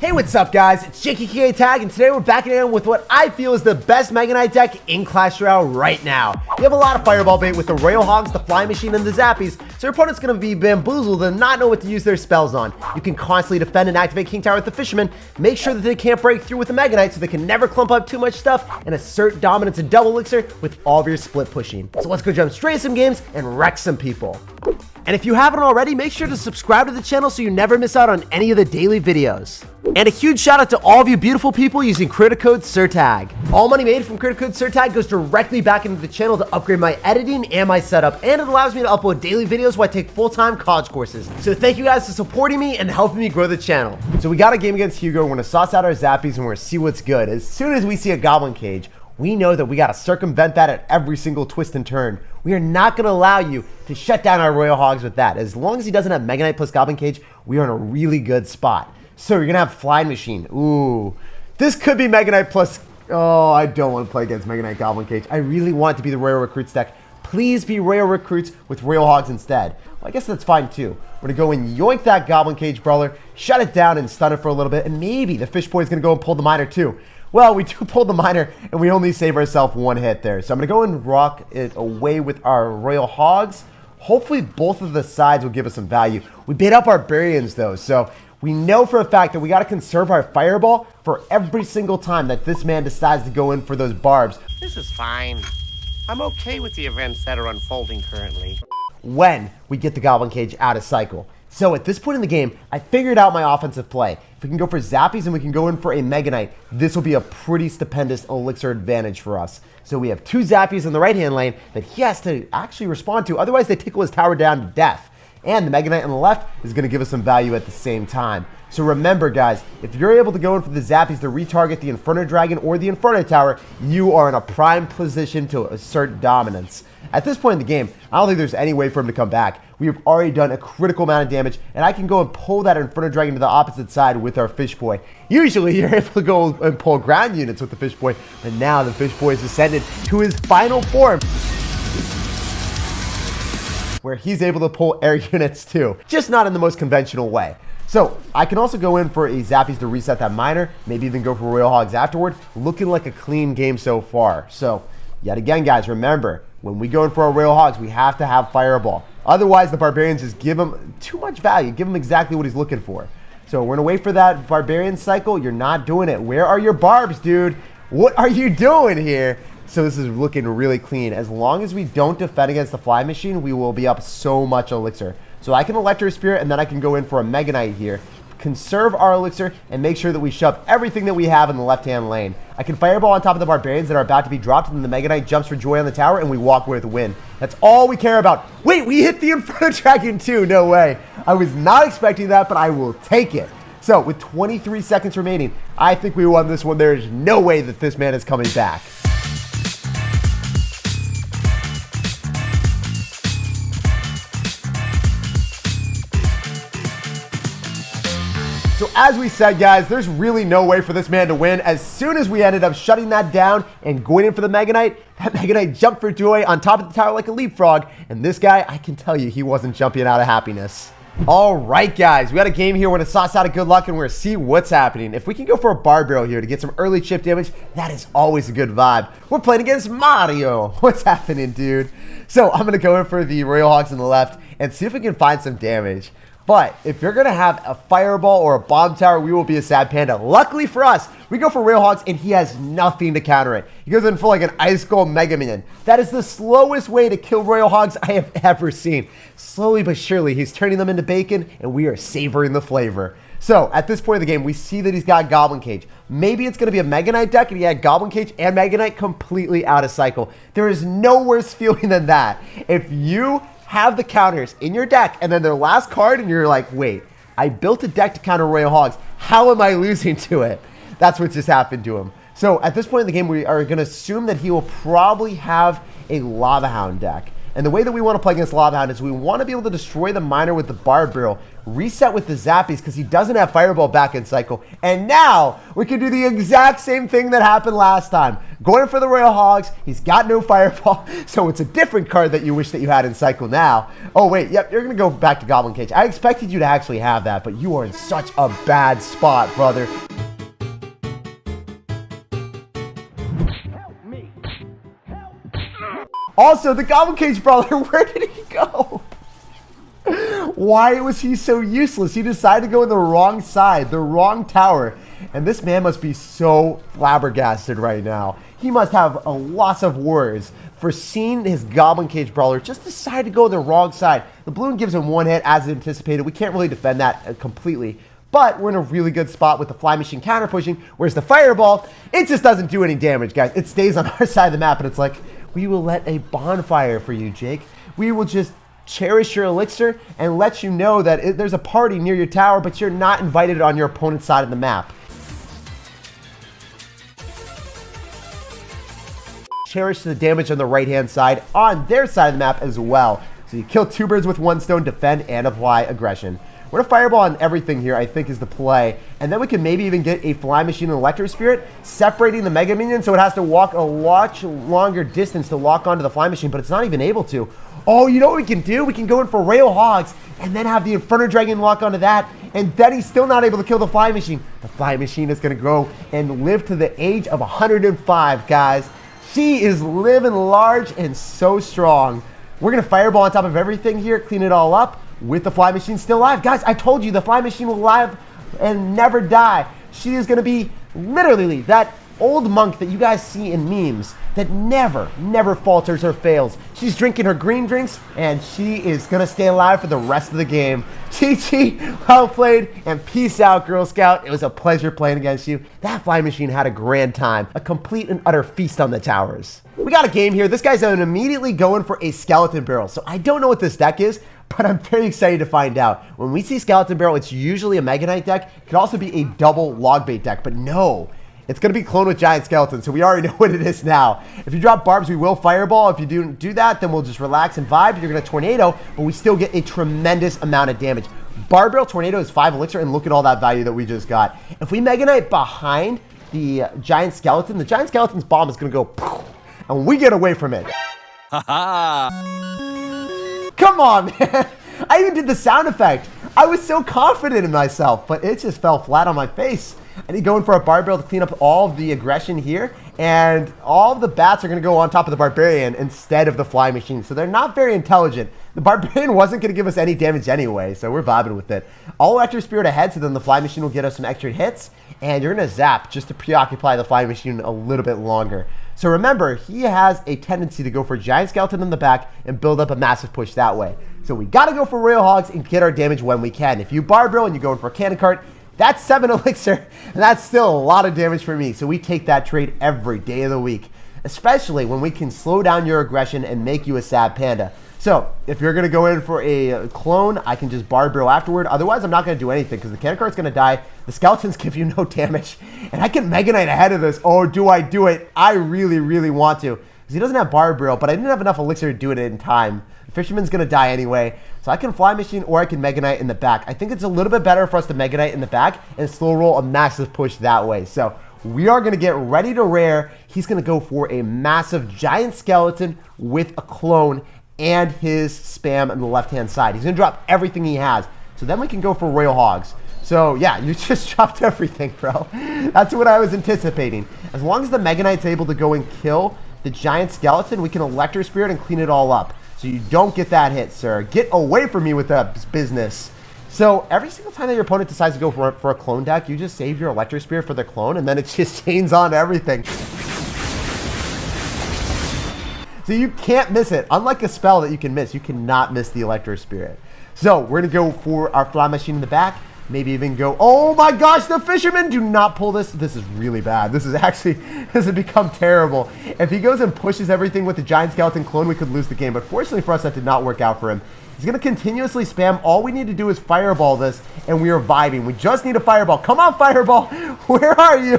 Hey, what's up guys? It's SirTagCR, and today we're back again with what I feel is the best Mega Knight deck in Clash Royale right now. You have a lot of fireball bait with the Royale Hogs, the Fly Machine, and the Zappies, so your opponent's going to be bamboozled and not know what to use their spells on. You can constantly defend and activate King Tower with the Fisherman, make sure that they can't break through with the Mega Knight so they can never clump up too much stuff, and assert dominance and double elixir with all of your split pushing. So let's go jump straight to some games and wreck some people. And if you haven't already, make sure to subscribe to the channel so you never miss out on any of the daily videos. And a huge shout out to all of you beautiful people using credit code SirTag. All money made from credit code SirTag goes directly back into the channel to upgrade my editing and my setup, and it allows me to upload daily videos while I take full-time college courses. So thank you guys for supporting me and helping me grow the channel. So we got a game against Hugo. We're gonna sauce out our Zappies and we're gonna see what's good. As soon as we see a Goblin Cage, we know that we got to circumvent that at every single twist and turn. We are not going to allow you to shut down our Royal Hogs with that. As long as he doesn't have Mega Knight plus Goblin Cage, we are in a really good spot. So you're going to have Flying Machine. Ooh, this could be Mega Knight plus... Oh, I don't want to play against Mega Knight Goblin Cage. I really want it to be the Royal Recruits deck. Please be Royal Recruits with Royal Hogs instead. Well, I guess that's fine too. We're going to go and yoink that Goblin Cage Brawler, shut it down and stun it for a little bit, and maybe the Fish Boy is going to go and pull the Miner too. Well, we do pull the Miner, and we only save ourselves one hit there. So I'm going to go and rock it away with our Royal Hogs. Hopefully, both of the sides will give us some value. We bait up Barbarians, though, so we know for a fact that we got to conserve our Fireball for every single time that this man decides to go in for those Barbs. This is fine. I'm okay with the events that are unfolding currently. When we get the Goblin Cage out of cycle. So at this point in the game, I figured out my offensive play. If we can go for Zappies and we can go in for a Mega Knight, this will be a pretty stupendous elixir advantage for us. So we have two Zappies in the right-hand lane that he has to actually respond to. Otherwise, they tickle his tower down to death. And the Mega Knight on the left is going to give us some value at the same time. So remember, guys, if you're able to go in for the Zappies to retarget the Inferno Dragon or the Inferno Tower, you are in a prime position to assert dominance. At this point in the game, I don't think there's any way for him to come back. We have already done a critical amount of damage, and I can go and pull that Inferno Dragon to the opposite side with our Fish Boy. Usually, you're able to go and pull ground units with the Fish Boy, but now the Fish Boy is ascended to his final form, where he's able to pull air units too, just not in the most conventional way. So I can also go in for a Zappies to reset that Miner, maybe even go for Royal Hogs afterward, looking like a clean game so far. So yet again, guys, remember, when we go in for our Royal Hogs, we have to have Fireball. Otherwise, the Barbarians just give him too much value, give him exactly what he's looking for. So we're gonna wait for that Barbarian cycle. You're not doing it. Where are your Barbs, dude? What are you doing here? So this is looking really clean. As long as we don't defend against the Fly Machine, we will be up so much elixir. So I can Electro Spirit, and then I can go in for a Mega Knight here, conserve our elixir, and make sure that we shove everything that we have in the left-hand lane. I can Fireball on top of the Barbarians that are about to be dropped, and then the Mega Knight jumps for joy on the tower, and we walk away with a win. That's all we care about. Wait, we hit the Inferno Dragon too. No way. I was not expecting that, but I will take it. So with 23 seconds remaining, I think we won this one. There is no way that this man is coming back. So as we said, guys, there's really no way for this man to win. As soon as we ended up shutting that down and going in for the Mega Knight, that Mega Knight jumped for joy on top of the tower like a leapfrog. And this guy, I can tell you, he wasn't jumping out of happiness. All right, guys, we got a game here. We're going to sauce out of good luck and we're going to see what's happening. If we can go for a Barb Barrel here to get some early chip damage, that is always a good vibe. We're playing against Mario. What's happening, dude? So I'm going to go in for the Royal Hogs on the left and see if we can find some damage. But if you're going to have a Fireball or a Bomb Tower, we will be a sad panda. Luckily for us, we go for Royal Hogs, and he has nothing to counter it. He goes in for like an Ice Gold Mega Minion. That is the slowest way to kill Royal Hogs I have ever seen. Slowly but surely, he's turning them into bacon, and we are savoring the flavor. So at this point in the game, we see that he's got Goblin Cage. Maybe it's going to be a Mega Knight deck, and he had Goblin Cage and Mega Knight completely out of cycle. There is no worse feeling than that. If you have the counters in your deck and then their last card and you're like, wait, I built a deck to counter Royal Hogs. How am I losing to it? That's what just happened to him. So at this point in the game, we are going to assume that he will probably have a Lava Hound deck. And the way that we want to play against Lava Hound is we want to be able to destroy the Miner with the Barb Barrel, reset with the zappies because he doesn't have Fireball back in cycle. And now we can do the exact same thing that happened last time. Going for the Royal Hogs, he's got no Fireball, so it's a different card that you wish that you had in cycle now. Oh wait, yep, you're gonna go back to Goblin Cage. I expected you to actually have that, but you are in such a bad spot, brother. Also, the Goblin Cage Brawler, where did he go? Why was he so useless? He decided to go in the wrong side, the wrong tower. And this man must be so flabbergasted right now. He must have a loss of words for seeing his Goblin Cage Brawler just decide to go on the wrong side. The balloon gives him one hit as anticipated. We can't really defend that completely. But we're in a really good spot with the Fly Machine counter pushing. Whereas the Fireball, it just doesn't do any damage, guys. It stays on our side of the map, and it's like, we will let a bonfire for you, Jake. We will just cherish your elixir and let you know that there's a party near your tower, but you're not invited on your opponent's side of the map. Cherish the damage on the right-hand side on their side of the map as well. So you kill two birds with one stone, defend, and apply aggression. We're going to Fireball on everything here, I think, is the play. And then we can maybe even get a Fly Machine and Electro Spirit, separating the Mega Minion so it has to walk a much longer distance to lock onto the Fly Machine, but it's not even able to. Oh, you know what we can do? We can go in for Royal Hogs and then have the Inferno Dragon lock onto that, and then he's still not able to kill the Fly Machine. The Fly Machine is going to go and live to the age of 105, guys. She is living large and so strong. We're going to Fireball on top of everything here, clean it all up. With the Fly Machine still alive. Guys, I told you the Fly Machine will live and never die. She is going to be literally that old monk that you guys see in memes that never falters or fails. She's drinking her green drinks, and she is going to stay alive for the rest of the game. Chi-Chi, well played, and peace out, Girl Scout. It was a pleasure playing against you. That Fly Machine had a grand time. A complete and utter feast on the towers. We got a game here. This guy's immediately going for a Skeleton Barrel. So I don't know what this deck is, but I'm very excited to find out. When we see Skeleton Barrel, it's usually a Mega Knight deck. It could also be a double Log Bait deck, but no. It's going to be cloned with Giant Skeleton, so we already know what it is now. If you drop Barbs, we will Fireball. If you do that, then we'll just relax and vibe. You're going to Tornado, but we still get a tremendous amount of damage. Barb Barrel Tornado is 5 Elixir, and look at all that value that we just got. If we Mega Knight behind the Giant Skeleton, the Giant Skeleton's bomb is going to go poof, and we get away from it. Come on, man. I even did the sound effect. I was so confident in myself, but it just fell flat on my face. I need going for a Barbarian to clean up all of the aggression here, and all of the bats are going to go on top of the Barbarian instead of the Fly Machine, so they're not very intelligent. The Barbarian wasn't going to give us any damage anyway, so we're vibing with it. All Electro Spirit ahead, so then the Fly Machine will get us some extra hits, and you're going to zap just to preoccupy the Fly Machine a little bit longer. So remember, he has a tendency to go for Giant Skeleton in the back and build up a massive push that way. So we got to go for Royal Hogs and get our damage when we can. If you Barbarian and you go in for a Cannon Cart, that's 7 Elixir, and that's still a lot of damage for me. So we take that trade every day of the week, especially when we can slow down your aggression and make you a sad panda. So if you're going to go in for a clone, I can just Barbarian afterward. Otherwise, I'm not going to do anything because the Cannon Cart's going to die. The Skeletons give you no damage, and I can Mega Knight ahead of this. Oh, do I do it? I really want to, because he doesn't have Barbarian, but I didn't have enough Elixir to do it in time. The Fisherman's going to die anyway, so I can Fly Machine or I can Mega Knight in the back. I think it's a little bit better for us to Mega Knight in the back and slow roll a massive push that way. So we are going to get ready to rare. He's going to go for a massive Giant Skeleton with a clone and his spam on the left-hand side. He's going to drop everything he has. So then we can go for Royal Hogs. So yeah, you just dropped everything, bro. That's what I was anticipating. As long as the Mega Knight's able to go and kill the Giant Skeleton, we can Electro Spirit and clean it all up. So you don't get that hit, sir. Get away from me with that business. So every single time that your opponent decides to go for a clone deck, you just save your Electro Spirit for the clone, and then it just chains on everything. So you can't miss it. Unlike a spell that you can miss, you cannot miss the Electro Spirit. So we're going to go for our Fly Machine in the back. Maybe even go, oh my gosh, the Fisherman, do not pull this. This is really bad. This has become terrible. If he goes and pushes everything with the Giant Skeleton clone, we could lose the game. But fortunately for us, that did not work out for him. He's going to continuously spam. All we need to do is Fireball this, and we are vibing. We just need a Fireball. Come on, Fireball. Where are you?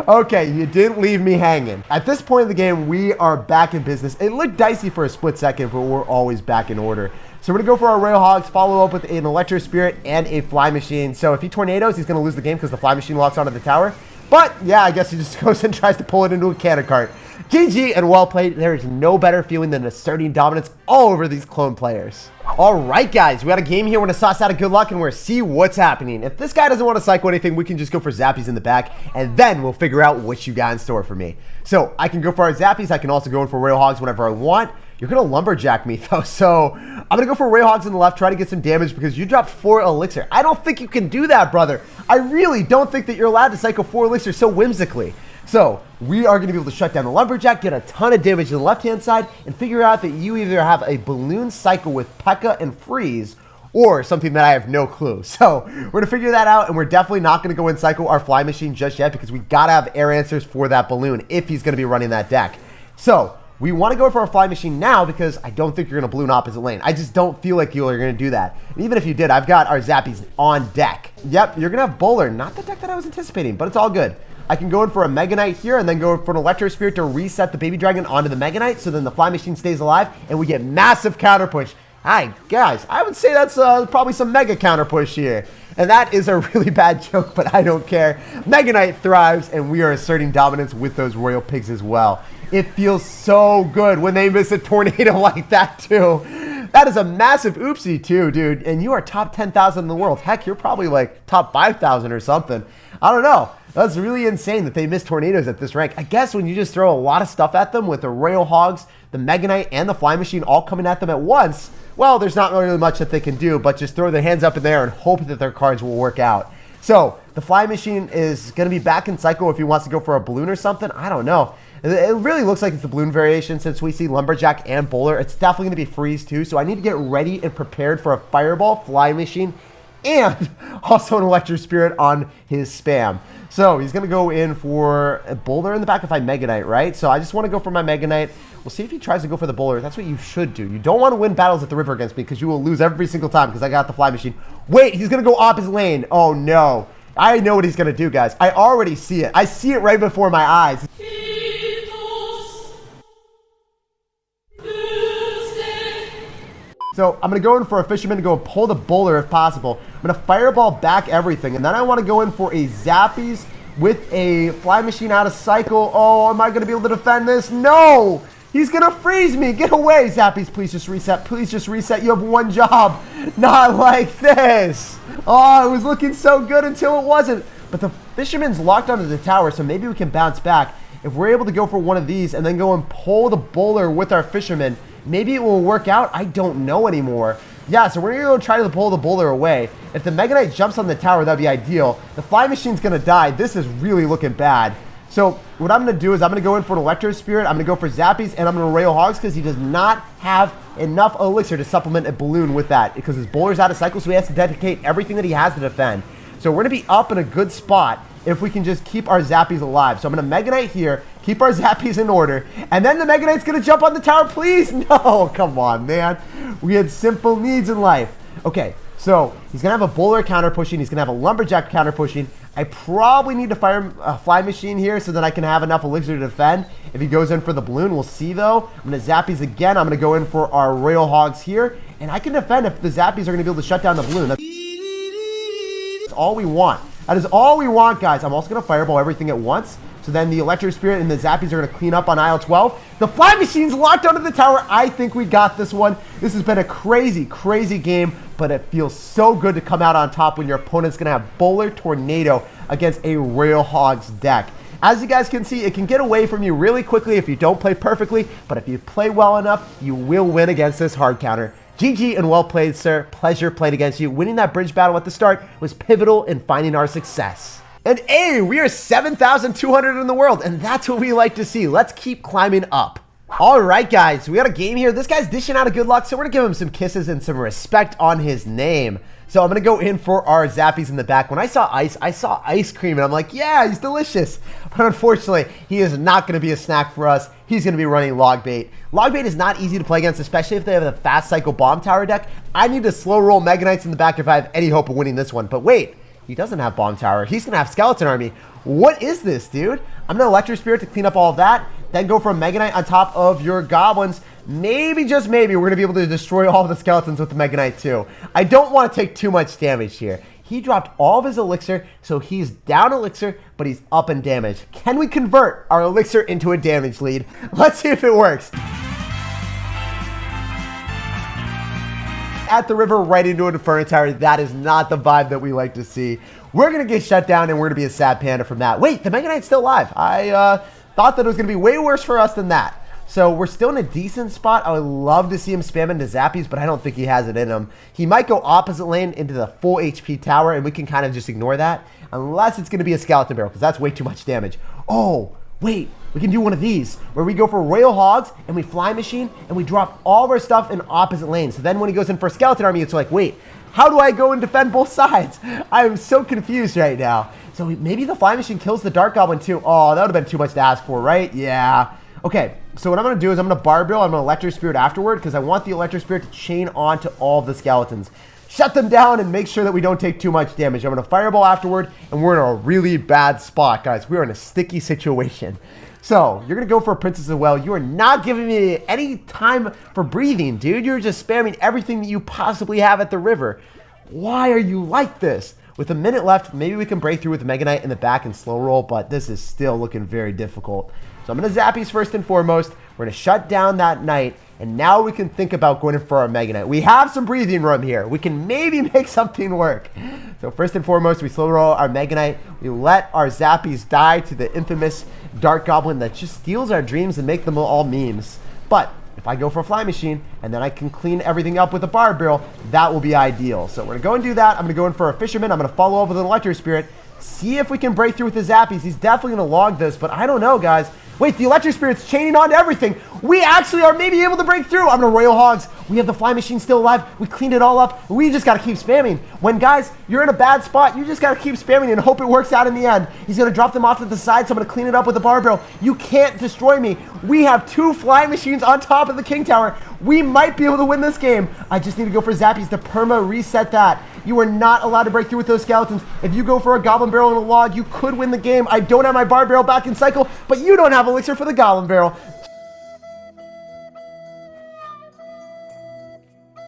Okay, you didn't leave me hanging. At this point in the game, we are back in business. It looked dicey for a split second, but we're always back in order. So we're going to go for our Royal Hogs, follow up with an Electro Spirit and a Fly Machine. So if he tornadoes, he's going to lose the game because the Fly Machine locks onto the tower. But yeah, I guess he just goes and tries to pull it into a cannon cart. GG and well played. There is no better feeling than asserting dominance all over these clone players. All right, guys, we got a game here. We're going to sauce out a good luck and we're going to see what's happening. If this guy doesn't want to cycle anything, we can just go for Zappies in the back and then we'll figure out what you got in store for me. So I can go for our Zappies. I can also go in for Royal Hogs whenever I want. You're going to lumberjack me, though, so I'm going to go for Royal Hogs on the left, try to get some damage because you dropped 4 elixir. I don't think you can do that, brother. I really don't think that you're allowed to cycle 4 elixir so whimsically. So we are going to be able to shut down the lumberjack, get a ton of damage to the left-hand side, and figure out that you either have a balloon cycle with P.E.K.K.A. and freeze, or something that I have no clue. So we're going to figure that out, and we're definitely not going to go and cycle our Fly Machine just yet because we got to have air answers for that balloon if he's going to be running that deck. So we want to go for our Fly Machine now because I don't think you're going to balloon opposite lane. I just don't feel like you're going to do that. And even if you did, I've got our Zappies on deck. Yep, you're going to have Bowler. Not the deck that I was anticipating, but it's all good. I can go in for a Mega Knight here and then go for an Electro Spirit to reset the Baby Dragon onto the Mega Knight so then the Fly Machine stays alive and we get massive counter push. Hi, guys, I would say that's probably some Mega counter push here. And that is a really bad joke, but I don't care. Mega Knight thrives and we are asserting dominance with those Royal Pigs as well. It feels so good when they miss a tornado like that too. That is a massive oopsie too, dude. And you are top 10,000 in the world. Heck, you're probably like top 5,000 or something. I don't know. That's really insane that they miss tornadoes at this rank. I guess when you just throw a lot of stuff at them with the Royal Hogs, the Mega Knight, and the Fly Machine all coming at them at once, well, there's not really much that they can do but just throw their hands up in there and hope that their cards will work out. So the Fly Machine is going to be back in cycle if he wants to go for a balloon or something. I don't know. It really looks like it's the balloon variation since we see Lumberjack and Bowler. It's definitely going to be freeze too, so I need to get ready and prepared for a Fireball, Fly Machine, and also an Electro Spirit on his spam. So he's going to go in for a Bowler in the back if I Mega Knight, right? So I just want to go for my Mega Knight. We'll see if he tries to go for the Bowler. That's what you should do. You don't want to win battles at the river against me because you will lose every single time because I got the Fly Machine. Wait, he's going to go opposite lane. Oh, no. I know what he's going to do, guys. I already see it. I see it right before my eyes. So I'm going to go in for a Fisherman to go and pull the Bowler if possible. I'm going to Fireball back everything. And then I want to go in for a Zappies with a Fly Machine out of cycle. Oh, am I going to be able to defend this? No! He's going to freeze me. Get away, Zappies. Please just reset. Please just reset. You have one job. Not like this. Oh, it was looking so good until it wasn't. But the Fisherman's locked onto the tower, so maybe we can bounce back. If we're able to go for one of these and then go and pull the Bowler with our Fisherman, maybe it will work out. I don't know anymore. Yeah, so we're going to go try to pull the Bowler away. If the Mega Knight jumps on the tower, that'd be ideal. The Fly Machine's going to die. This is really looking bad. So what I'm going to do is I'm going to go in for an Electro Spirit. I'm going to go for Zappies, and I'm going to Royal Hogs because he does not have enough elixir to supplement a balloon with that because his Bowler's out of cycle, so he has to dedicate everything that he has to defend. So we're going to be up in a good spot if we can just keep our Zappies alive. So I'm going to Mega Knight here, keep our Zappies in order, and then the Mega Knight's going to jump on the tower, please. No, come on, man. We had simple needs in life. Okay, so he's going to have a Bowler counter pushing. He's going to have a Lumberjack counter pushing. I probably need to fire a Fly Machine here so that I can have enough elixir to defend. If he goes in for the balloon, we'll see, though. I'm going to Zappies again. I'm going to go in for our Royal Hogs here, and I can defend if the Zappies are going to be able to shut down the balloon. That's all we want. That is all we want, guys. I'm also going to Fireball everything at once. So then the Electro Spirit and the Zappies are going to clean up on aisle 12. The Fly Machine's locked onto the tower. I think we got this one. This has been a crazy, crazy game, but it feels so good to come out on top when your opponent's going to have Bowler Tornado against a Royal Hogs deck. As you guys can see, it can get away from you really quickly if you don't play perfectly, but if you play well enough, you will win against this hard counter. GG and well played, sir. Pleasure playing against you. Winning that bridge battle at the start was pivotal in finding our success. And hey, we are 7,200 in the world, and that's what we like to see. Let's keep climbing up. All right, guys, we got a game here. This guy's dishing out a good luck, so we're going to give him some kisses and some respect on his name. So I'm going to go in for our Zappies in the back. When I saw ice cream, and I'm like, yeah, he's delicious. But unfortunately, he is not going to be a snack for us. He's going to be running Log Bait. Log Bait is not easy to play against, especially if they have a fast cycle bomb tower deck. I need to slow roll Mega Knights in the back if I have any hope of winning this one. But wait. He doesn't have Bomb Tower. He's going to have Skeleton Army. What is this, dude? I'm going to Electro Spirit to clean up all of that. Then go for a Mega Knight on top of your Goblins. maybe, just maybe, we're going to be able to destroy all of the skeletons with the Mega Knight too. I don't want to take too much damage here. He dropped all of his elixir, so he's down elixir, but he's up in damage. Can we convert our elixir into a damage lead? Let's see if it works. At the river, right into an Inferno Tower. That is not the vibe that we like to see. We're going to get shut down, and we're going to be a sad panda from that. Wait, the Mega Knight's still alive. I thought that it was going to be way worse for us than that. So we're still in a decent spot. I would love to see him spam into Zappies, but I don't think he has it in him. He might go opposite lane into the full HP tower, and we can kind of just ignore that. Unless it's going to be a skeleton barrel, because that's way too much damage. Oh, wait. We can do one of these, where we go for Royal Hogs, and we fly machine, and we drop all of our stuff in opposite lanes. So then when he goes in for a skeleton army, it's like, wait, how do I go and defend both sides? I am so confused right now. So maybe the fly machine kills the Dark Goblin too. Oh, that would have been too much to ask for, right? Yeah. Okay, so what I'm going to do is I'm going to Bar Barrel, I'm going to Electro Spirit afterward, because I want the Electro Spirit to chain on to all of the skeletons. Shut them down and make sure that we don't take too much damage. I'm going to Fireball afterward, and we're in a really bad spot, guys. We're in a sticky situation. So, you're going to go for a Princess as well. You are not giving me any time for breathing, dude. You're just spamming everything that you possibly have at the river. Why are you like this? With a minute left, maybe we can break through with the Mega Knight in the back and slow roll, but this is still looking very difficult. So I'm going to Zappies first and foremost. We're going to shut down that Knight, and now we can think about going in for our Mega Knight. We have some breathing room here. We can maybe make something work. So first and foremost, we slow roll our Mega Knight. We let our Zappies die to the infamous Dark Goblin that just steals our dreams and make them all memes. But if I go for a Fly Machine, and then I can clean everything up with a Bar Barrel, that will be ideal. So we're going to go and do that. I'm going to go in for a Fisherman. I'm going to follow up with an Electro Spirit. See if we can break through with the Zappies. He's definitely going to log this, but I don't know, guys. Wait, the Electro Spirit's chaining on to everything. We actually are maybe able to break through. I'm going to Royal Hogs. We have the Fly Machine still alive. We cleaned it all up. We just got to keep spamming. When, guys, you're in a bad spot, you just got to keep spamming and hope it works out in the end. He's going to drop them off to the side, so I'm going to clean it up with a Bar Barrel. You can't destroy me. We have 2 Fly Machines on top of the King Tower. We might be able to win this game. I just need to go for Zappies to perma reset that. You are not allowed to break through with those skeletons. If you go for a Goblin Barrel and a log, you could win the game. I don't have my Bar Barrel back in cycle, but you don't have elixir for the Goblin Barrel.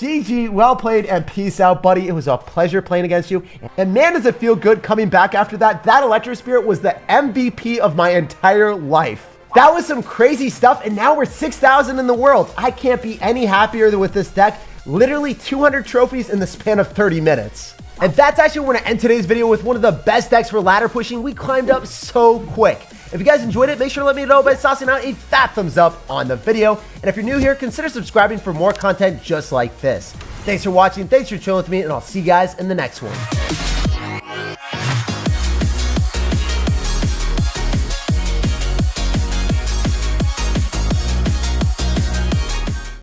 GG, well played, and peace out, buddy. It was a pleasure playing against you. And man, does it feel good coming back after that. That Electro Spirit was the MVP of my entire life. That was some crazy stuff, and now we're 6,000 in the world. I can't be any happier than with this deck. Literally 200 trophies in the span of 30 minutes. And that's actually where we're going to end today's video with one of the best decks for ladder pushing. We climbed up so quick. If you guys enjoyed it, make sure to let me know by tossing out a fat thumbs up on the video. And if you're new here, consider subscribing for more content just like this. Thanks for watching, thanks for chilling with me, and I'll see you guys in the next one.